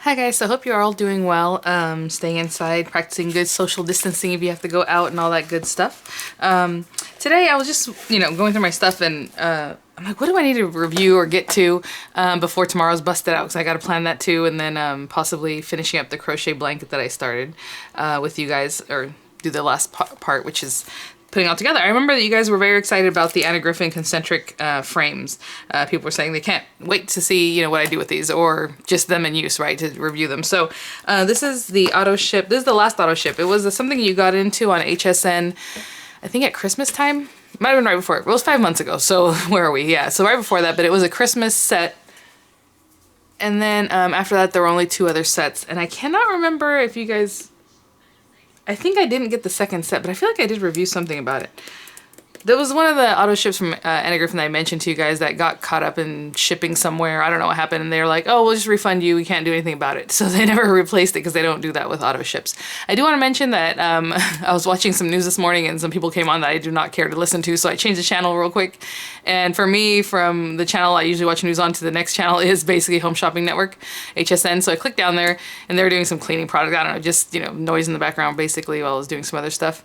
Hi guys, so I hope you're all doing well, staying inside, practicing good social distancing if you have to go out and all that good stuff. Today I was just, going through my stuff and I'm like, what do I need to review or get to before tomorrow's busted out? Because I got to plan that too, and then possibly finishing up the crochet blanket that I started with you guys, or do the last part, which is putting it all together. I remember that you guys were very excited about the Griffin Concentric frames. People were saying they can't wait to see, what I do with these, or just them in use, right, to review them. So this is the Autoship. This is the last Autoship. It was something you got into on HSN, I think at Christmas time. Might have been right before. It was 5 months ago, so where are we? Yeah, so right before that, but it was a Christmas set. And then after that, there were only 2 other sets. And I cannot remember if you guys... I think I didn't get the second set, but I feel like I did review something about it. There was one of the auto ships from Griffin that I mentioned to you guys that got caught up in shipping somewhere. I don't know what happened, and they were like, oh, we'll just refund you. We can't do anything about it. So they never replaced it because they don't do that with auto ships. I do want to mention that I was watching some news this morning and some people came on that I do not care to listen to, so I changed the channel real quick. And for me, from the channel I usually watch news on to the next channel is basically Home Shopping Network, HSN. So I clicked down there and they were doing some cleaning product. I don't know, just, noise in the background basically while I was doing some other stuff.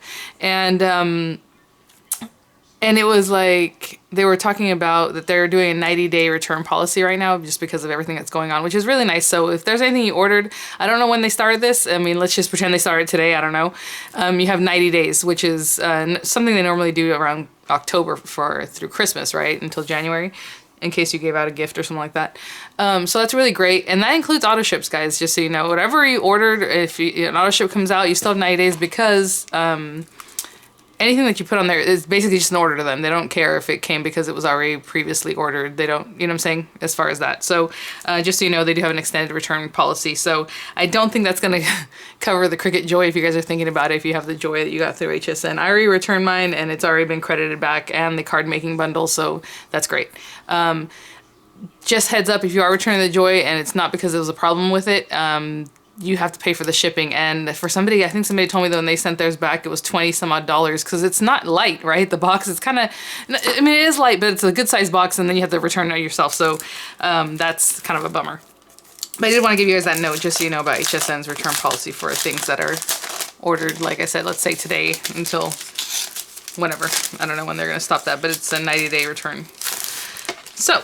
And it was like, they were talking about that they're doing a 90-day return policy right now just because of everything that's going on, which is really nice. So if there's anything you ordered, I don't know when they started this. I mean, let's just pretend they started today. I don't know. You have 90 days, which is something they normally do around October through Christmas, right? Until January, in case you gave out a gift or something like that. So that's really great. And that includes auto ships, guys, just so you know. Whatever you ordered, if an auto ship comes out, you still have 90 days because... anything that you put on there is basically just an order to them. They don't care if it came because it was already previously ordered. They don't, you know what I'm saying, as far as that. So just so you know, they do have an extended return policy. So I don't think that's going to cover the Cricut Joy if you guys are thinking about it, if you have the Joy that you got through HSN. I already returned mine and it's already been credited back, and the card making bundle, so that's great. Just heads up, if you are returning the Joy and it's not because there was a problem with it, you have to pay for the shipping. And for somebody, I think somebody told me that when they sent theirs back, it was $20 some odd because it's not light, right? The box is kind of, I mean, it is light, but it's a good size box, and then you have to return it yourself. So that's kind of a bummer. But I did want to give you guys that note just so you know about HSN's return policy for things that are ordered, like I said, let's say today until whenever. I don't know when they're going to stop that, but it's a 90-day return. So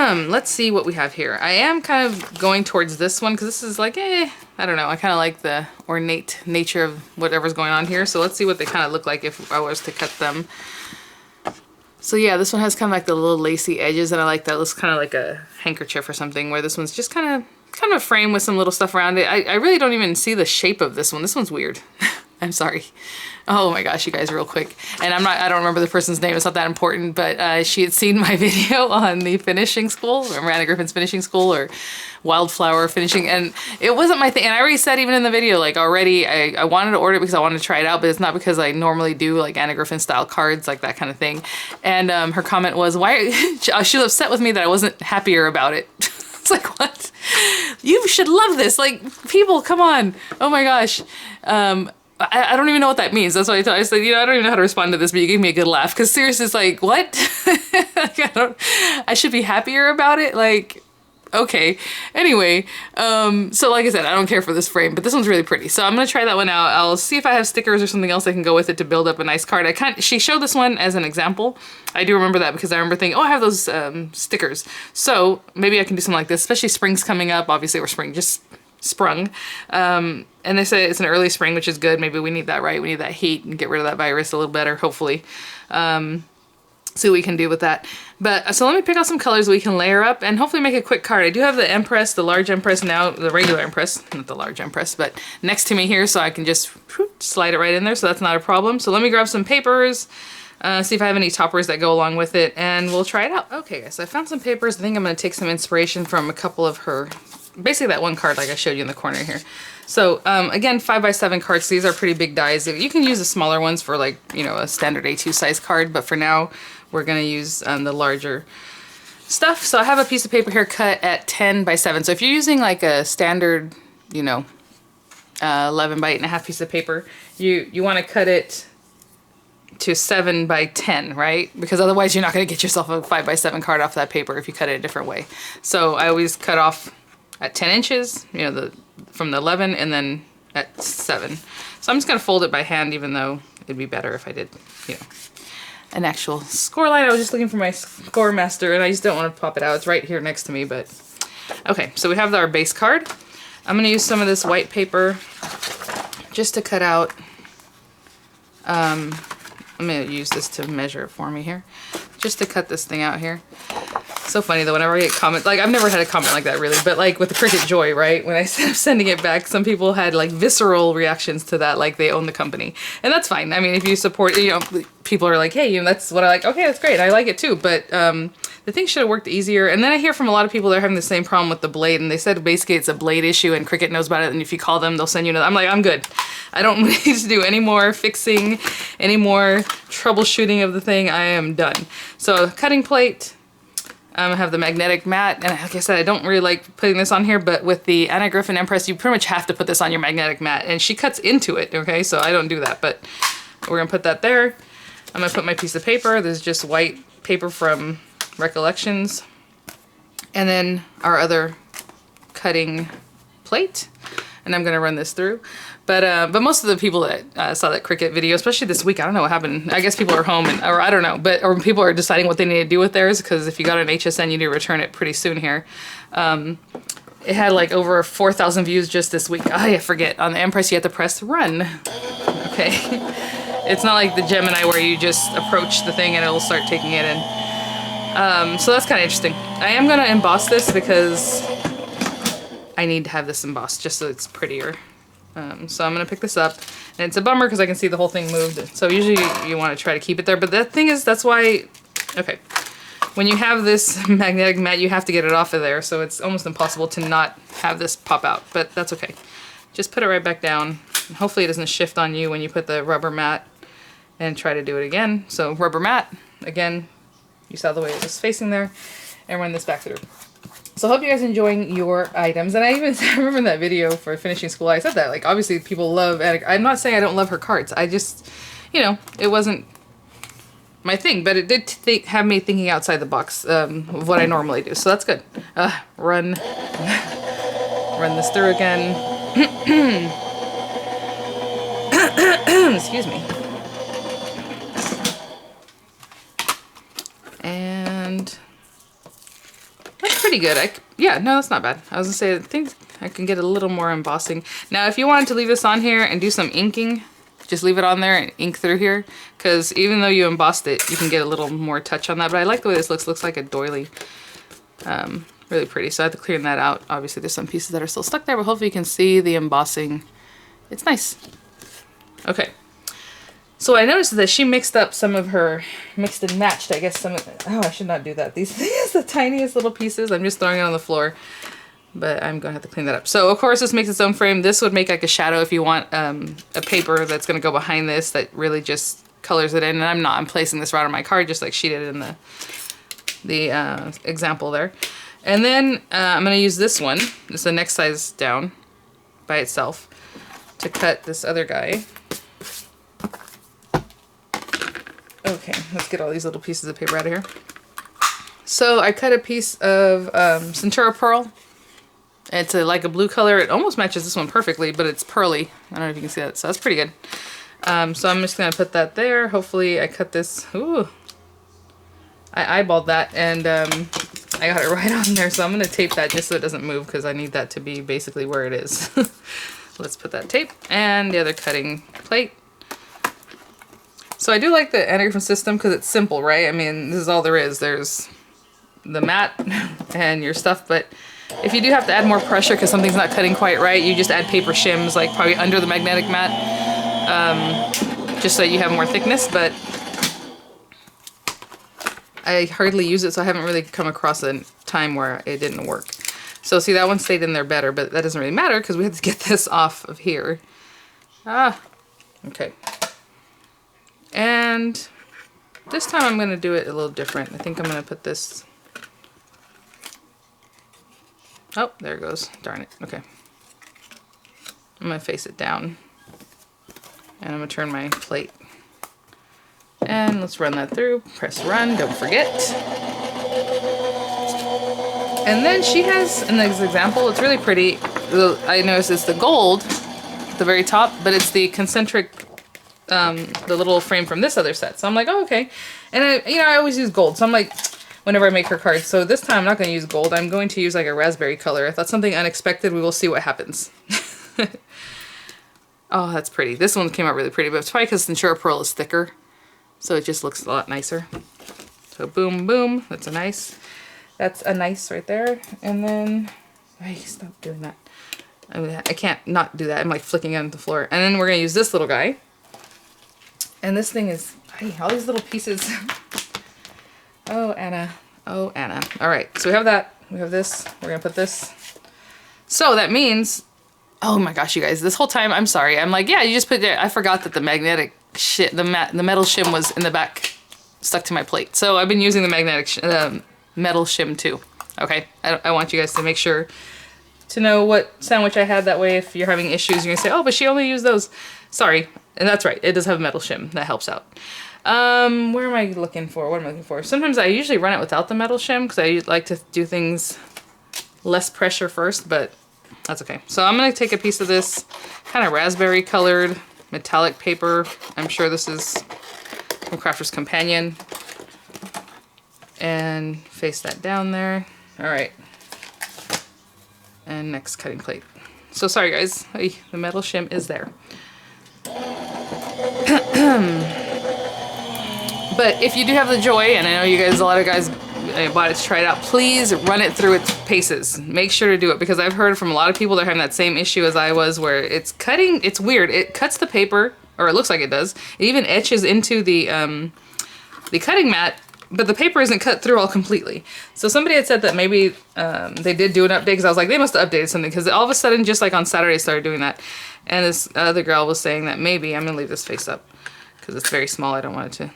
let's see what we have here. I am kind of going towards this one because this is like, I don't know. I kind of like the ornate nature of whatever's going on here. So let's see what they kind of look like if I was to cut them. So yeah, this one has kind of like the little lacy edges, and I like that. It looks kind of like a handkerchief or something, where this one's just kind of a frame with some little stuff around it. I really don't even see the shape of this one. This one's weird. I'm sorry. Oh my gosh, you guys, real quick. And I don't remember the person's name. It's not that important, but she had seen my video on the finishing school, or Miranda Griffin's finishing school, or wildflower finishing, and it wasn't my thing. And I already said even in the video, like already, I wanted to order it because I wanted to try it out, but it's not because I normally do like Anna Griffin style cards, like that kind of thing. And her comment was, she was upset with me that I wasn't happier about it. It's like, what? You should love this. Like, people, come on. Oh my gosh. I don't even know what that means. That's why I said, I don't even know how to respond to this, but you gave me a good laugh. Because seriously, it's like, what? I should be happier about it? Like, okay. Anyway, so like I said, I don't care for this frame, but this one's really pretty. So I'm going to try that one out. I'll see if I have stickers or something else I can go with it to build up a nice card. She showed this one as an example. I do remember that because I remember thinking, oh, I have those stickers. So maybe I can do something like this, especially spring's coming up. Obviously, we're spring, just sprung. And they say it's an early spring, which is good. Maybe we need that, right? We need that heat and get rid of that virus a little better, hopefully. See what we can do with that. But so let me pick out some colors we can layer up and hopefully make a quick card. I do have the Empress, the large Empress now, the regular Empress, not the large Empress, but next to me here, so I can just slide it right in there, so that's not a problem. So let me grab some papers, see if I have any toppers that go along with it, and we'll try it out. Okay, guys, so I found some papers. I think I'm going to take some inspiration from a couple of her, basically that one card like I showed you in the corner here. So again, 5x7 cards. These are pretty big dies. You can use the smaller ones for like, a standard A2 size card, but for now we're going to use the larger stuff. So I have a piece of paper here cut at 10x7. So if you're using like a standard, 11 by 8.5 piece of paper, you want to cut it to 7x10, right? Because otherwise you're not going to get yourself a 5x7 card off that paper if you cut it a different way. So I always cut off at 10 inches, you know, from the 11, and then at 7. So I'm just gonna fold it by hand, even though it'd be better if I did, you know, an actual score line. I was just looking for my score master and I just don't want to pop it out. It's right here next to me, but okay. So we have our base card. I'm gonna use some of this white paper just to cut out. I'm gonna use this to measure it for me here, just to cut this thing out here. So funny though, whenever I get comments, like I've never had a comment like that really, but like with the Cricut Joy, right? When I am sending it back, some people had like visceral reactions to that, like they own the company. And that's fine. I mean, if you support, you know, people are like, hey, you know, that's what I like. Okay, that's great. I like it too. But the thing should have worked easier. And then I hear from a lot of people they're having the same problem with the blade. And they said basically it's a blade issue and Cricut knows about it. And if you call them, they'll send you another. I'm like, I'm good. I don't need to do any more fixing, any more troubleshooting of the thing. I am done. So cutting plate. I have the magnetic mat, and like I said, I don't really like putting this on here, but with the Anna Griffin Empress, you pretty much have to put this on your magnetic mat, and she cuts into it, okay? So I don't do that, but we're gonna put that there. I'm gonna put my piece of paper. This is just white paper from Recollections, and then our other cutting plate, and I'm gonna run this through. But most of the people that saw that Cricut video, especially this week, I don't know what happened. I guess people are home, or I don't know, or people are deciding what they need to do with theirs, because if you got an HSN, you need to return it pretty soon here. It had like over 4,000 views just this week. I forget. On the Empress, you have to press run. Okay. It's not like the Gemini where you just approach the thing and it'll start taking it in. So that's kind of interesting. I am going to emboss this because I need to have this embossed just so it's prettier. So I'm gonna pick this up, and it's a bummer because I can see the whole thing moved. So usually you want to try to keep it there, but the thing is, that's why, okay, when you have this magnetic mat, you have to get it off of there, so it's almost impossible to not have this pop out, but that's okay. Just put it right back down, and hopefully it doesn't shift on you when you put the rubber mat and try to do it again. So rubber mat, again, you saw the way it was facing there, and run this back through. So I hope you guys are enjoying your items. And I remember in that video for finishing school, I said that, like, obviously people love, I'm not saying I don't love her cards. I just, you know, it wasn't my thing, but it did have me thinking outside the box of what I normally do. So that's good. Run this through again. Excuse me. And that's pretty good. Yeah, no, that's not bad. I was gonna say, I think I can get a little more embossing. Now, if you wanted to leave this on here and do some inking, just leave it on there and ink through here, because even though you embossed it, you can get a little more touch on that. But I like the way this looks. Looks like a doily. Really pretty. So I have to clean that out. Obviously, there's some pieces that are still stuck there, but hopefully you can see the embossing. It's nice. Okay. So I noticed that she mixed up some of her, mixed and matched, I guess, some of, oh, I should not do that. These are the tiniest little pieces. I'm just throwing it on the floor, but I'm going to have to clean that up. So, of course, this makes its own frame. This would make like a shadow if you want a paper that's going to go behind this that really just colors it in. And I'm not. I'm placing this right on my card just like she did in the example there. And then I'm going to use this one. It's the next size down by itself to cut this other guy. Okay, let's get all these little pieces of paper out of here. So I cut a piece of Centura Pearl. It's like a blue color. It almost matches this one perfectly, but it's pearly. I don't know if you can see that. So that's pretty good. So I'm just going to put that there. Hopefully I cut this. Ooh. I eyeballed that, and I got it right on there. So I'm going to tape that just so it doesn't move, because I need that to be basically where it is. Let's put that tape and the other cutting plate. So I do like the Anna Griffin system because it's simple, right? I mean, this is all there is. There's the mat and your stuff, but if you do have to add more pressure because something's not cutting quite right, you just add paper shims, like probably under the magnetic mat, just so you have more thickness, but I hardly use it, so I haven't really come across a time where it didn't work. So see, that one stayed in there better, but that doesn't really matter because we have to get this off of here. Okay. And this time I'm going to do it a little different. I think I'm going to put this... Oh, there it goes. Darn it. Okay. I'm going to face it down. And I'm going to turn my plate. And let's run that through. Press run. Don't forget. And then she has an example. It's really pretty. I noticed it's the gold at the very top, but it's the concentric, the little frame from this other set. So I'm like, oh, okay. And I always use gold. So I'm like, whenever I make her cards. So this time I'm not going to use gold. I'm going to use like a raspberry color. I thought something unexpected. We will see what happens. Oh, that's pretty. This one came out really pretty, but it's probably because Centura Pearl is thicker. So it just looks a lot nicer. So boom, boom. That's a nice right there. And then, hey, stop doing that. I mean, I can't not do that. I'm like flicking it on the floor. And then we're going to use this little guy. And this thing is, hey, all these little pieces. Oh, Anna. Oh, Anna. All right. So we have that. We have this. We're going to put this. So that means, oh my gosh, you guys, this whole time, I'm sorry. I'm like, yeah, you just put it. I forgot that the magnetic shit, the metal shim was in the back, stuck to my plate. So I've been using the magnetic, metal shim too. Okay. I want you guys to make sure to know what sandwich I had. That way, if you're having issues, you're going to say, oh, but she only used those. Sorry. And that's right. It does have metal shim. That helps out. Where am I looking for? What am I looking for? Sometimes I usually run it without the metal shim because I like to do things less pressure first, but that's okay. So I'm going to take a piece of this kind of raspberry colored metallic paper. I'm sure this is from Crafter's Companion. And face that down there. All right. And next cutting plate. So sorry guys, hey, the metal shim is there. But if you do have the joy, and I know you guys, a lot of guys bought it to try it out, please run it through its paces. Make sure to do it, because I've heard from a lot of people that are having that same issue as I was, where it's cutting, it's weird. It cuts the paper, or it looks like it does. It even etches into the cutting mat, but the paper isn't cut through all completely. So somebody had said that maybe they did do an update, because I was like, they must have updated something, because all of a sudden, just like on Saturday, started doing that. And this other girl was saying that maybe, I'm going to leave this face up, because it's very small, I don't want it to.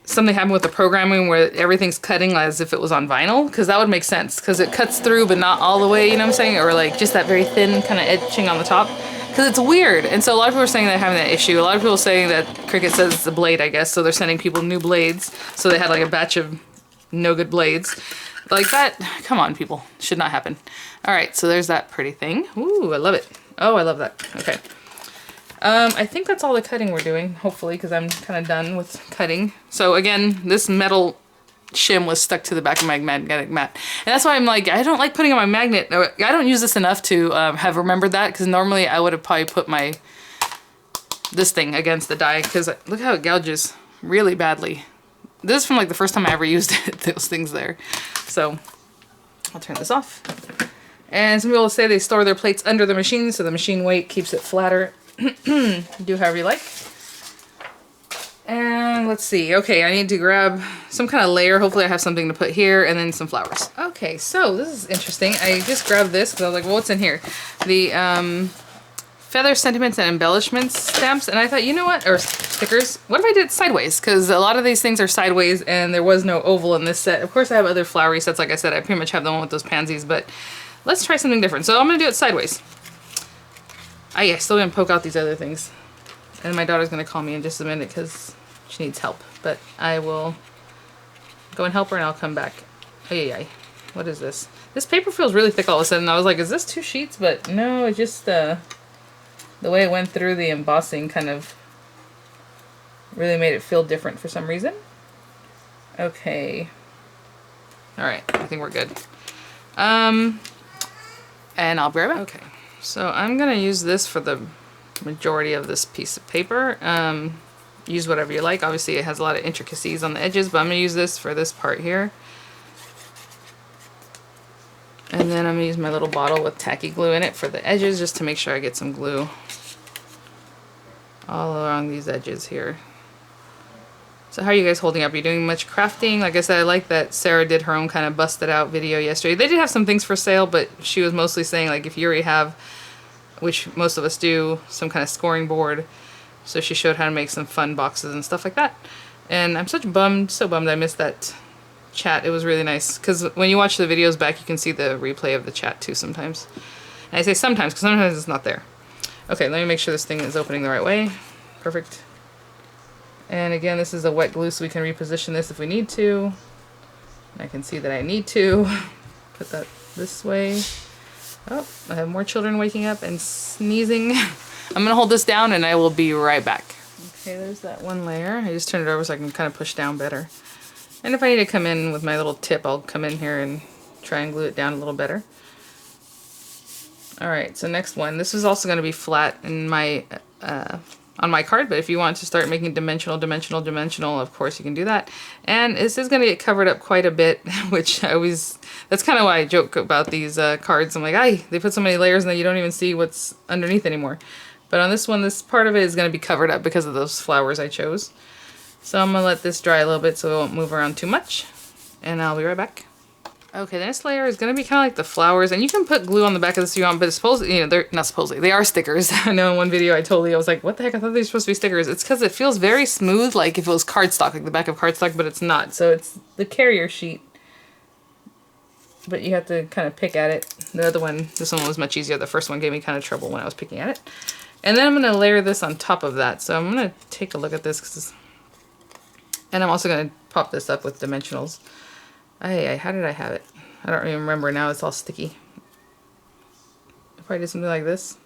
Something happened with the programming where everything's cutting as if it was on vinyl, because that would make sense, because it cuts through but not all the way, you know what I'm saying? Or like just that very thin kind of etching on the top, because it's weird. And so a lot of people are saying they're having that issue. A lot of people are saying that Cricut says it's a blade, I guess, so they're sending people new blades. So they had like a batch of no good blades. Like that, come on people, should not happen. All right, so there's that pretty thing. Ooh, I love it. Oh, I love that. Okay. I think that's all the cutting we're doing, hopefully, because I'm kind of done with cutting. So again, this metal shim was stuck to the back of my magnetic mat. And that's why I'm like, I don't like putting on my magnet. I don't use this enough to have remembered that, because normally I would have probably put this thing against the die, because look how it gouges really badly. This is from like the first time I ever used it, those things there. So I'll turn this off. And some people say they store their plates under the machine, so the machine weight keeps it flatter. Do however you like. And let's see. Okay, I need to grab some kind of layer. Hopefully I have something to put here, and then some flowers. Okay, so this is interesting. I just grabbed this because I was like, well, what's in here? The feather sentiments and embellishments stamps, and I thought, you know what, or stickers, what if I did it sideways? Because a lot of these things are sideways, and there was no oval in this set. Of course I have other flowery sets, like I said. I pretty much have the one with those pansies, but let's try something different. So I'm gonna do it sideways. I still gonna poke out these other things, and my daughter's gonna call me in just a minute because she needs help, but I will go and help her and I'll come back. Ay. What is this? This paper feels really thick all of a sudden. I was like, is this 2 sheets? But no, it just the way it went through the embossing kind of really made it feel different for some reason. Okay. All right, I think we're good. And I'll be right back. Okay. So I'm going to use this for the majority of this piece of paper. Use whatever you like. Obviously it has a lot of intricacies on the edges, but I'm going to use this for this part here. And then I'm going to use my little bottle with tacky glue in it for the edges, just to make sure I get some glue all along these edges here. So how are you guys holding up? Are you doing much crafting? Like I said, I like that Sarah did her own kind of busted out video yesterday. They did have some things for sale, but she was mostly saying, like, if you already have, which most of us do, some kind of scoring board. So she showed how to make some fun boxes and stuff like that. And I'm so bummed I missed that chat. It was really nice, because when you watch the videos back, you can see the replay of the chat too sometimes. And I say sometimes, because sometimes it's not there. Okay, let me make sure this thing is opening the right way. Perfect. And again, this is a wet glue, so we can reposition this if we need to. I can see that I need to put that this way. Oh, I have more children waking up and sneezing. I'm gonna hold this down and I will be right back. Okay, there's that one layer. I just turned it over so I can kind of push down better. And if I need to come in with my little tip, I'll come in here and try and glue it down a little better. Alright, so next one. This is also going to be flat in my on my card, but if you want to start making dimensional, of course you can do that. And this is going to get covered up quite a bit, which I always, that's kind of why I joke about these cards. I'm like, ay, they put so many layers and then you don't even see what's underneath anymore. But on this one, this part of it is going to be covered up because of those flowers I chose. So I'm going to let this dry a little bit so it won't move around too much. And I'll be right back. Okay, the next layer is going to be kind of like the flowers, and you can put glue on the back of this if you want, but supposedly, you know, they're not supposedly, they are stickers. I know in one video I was like, what the heck, I thought they were supposed to be stickers. It's because it feels very smooth, like if it was cardstock, like the back of cardstock, but it's not. So it's the carrier sheet, but you have to kind of pick at it. The other one, this one was much easier. The first one gave me kind of trouble when I was picking at it. And then I'm going to layer this on top of that. So I'm going to take a look at this, and I'm also going to pop this up with dimensionals. How did I have it? I don't even remember now. It's all sticky. If I did something like this.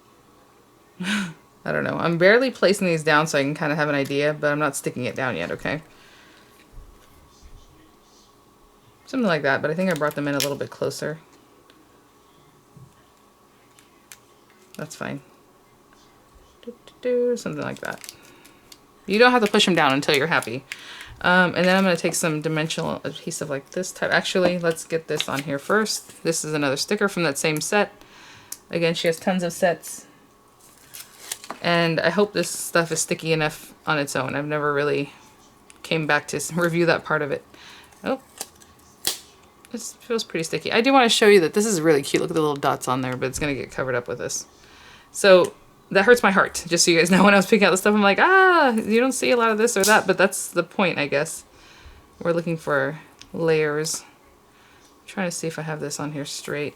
I don't know. I'm barely placing these down so I can kind of have an idea, but I'm not sticking it down yet, okay? Something like that, but I think I brought them in a little bit closer. That's fine. Something like that. You don't have to push them down until you're happy. And then I'm going to take some dimensional adhesive like this type. Actually, let's get this on here first. This is another sticker from that same set. Again, she has tons of sets. And I hope this stuff is sticky enough on its own. I've never really came back to review that part of it. Oh, this feels pretty sticky. I do want to show you that this is really cute. Look at the little dots on there, but it's going to get covered up with this. So that hurts my heart, just so you guys know. When I was picking out the stuff, I'm like, you don't see a lot of this or that, but that's the point, I guess. We're looking for layers. I'm trying to see if I have this on here straight.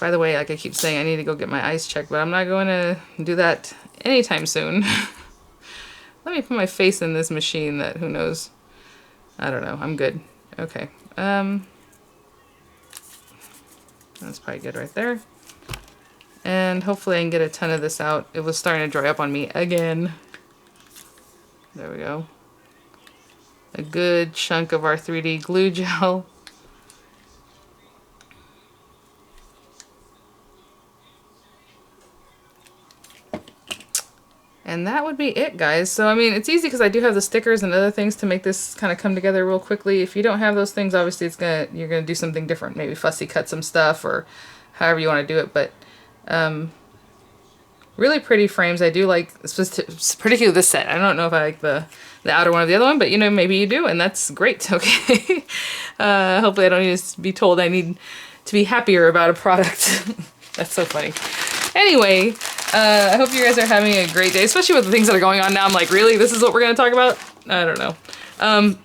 By the way, like I keep saying, I need to go get my eyes checked, but I'm not going to do that anytime soon. Let me put my face in this machine that, who knows. I don't know, I'm good. Okay. That's probably good right there. And hopefully I can get a ton of this out. It was starting to dry up on me again. There we go. A good chunk of our 3D glue gel. And that would be it, guys. So, I mean, it's easy because I do have the stickers and other things to make this kind of come together real quickly. If you don't have those things, obviously you're gonna do something different. Maybe fussy cut some stuff or however you want to do it. But really pretty frames. I do like, particularly this set. I don't know if I like the outer one or the other one, but you know, maybe you do, and that's great. Okay. Hopefully I don't need to be told I need to be happier about a product. That's so funny. Anyway, I hope you guys are having a great day, especially with the things that are going on now. I'm like, really? This is what we're going to talk about? I don't know.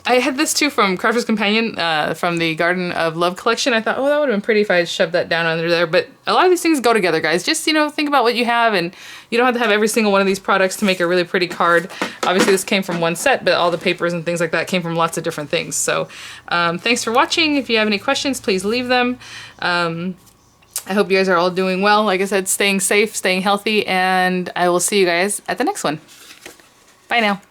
I had this too from Crafter's Companion, from the Garden of Love collection. I thought, oh, that would have been pretty if I had shoved that down under there. But a lot of these things go together, guys. Just, you know, think about what you have, and you don't have to have every single one of these products to make a really pretty card. Obviously, this came from one set, but all the papers and things like that came from lots of different things. So thanks for watching. If you have any questions, please leave them. I hope you guys are all doing well. Like I said, staying safe, staying healthy, and I will see you guys at the next one. Bye now.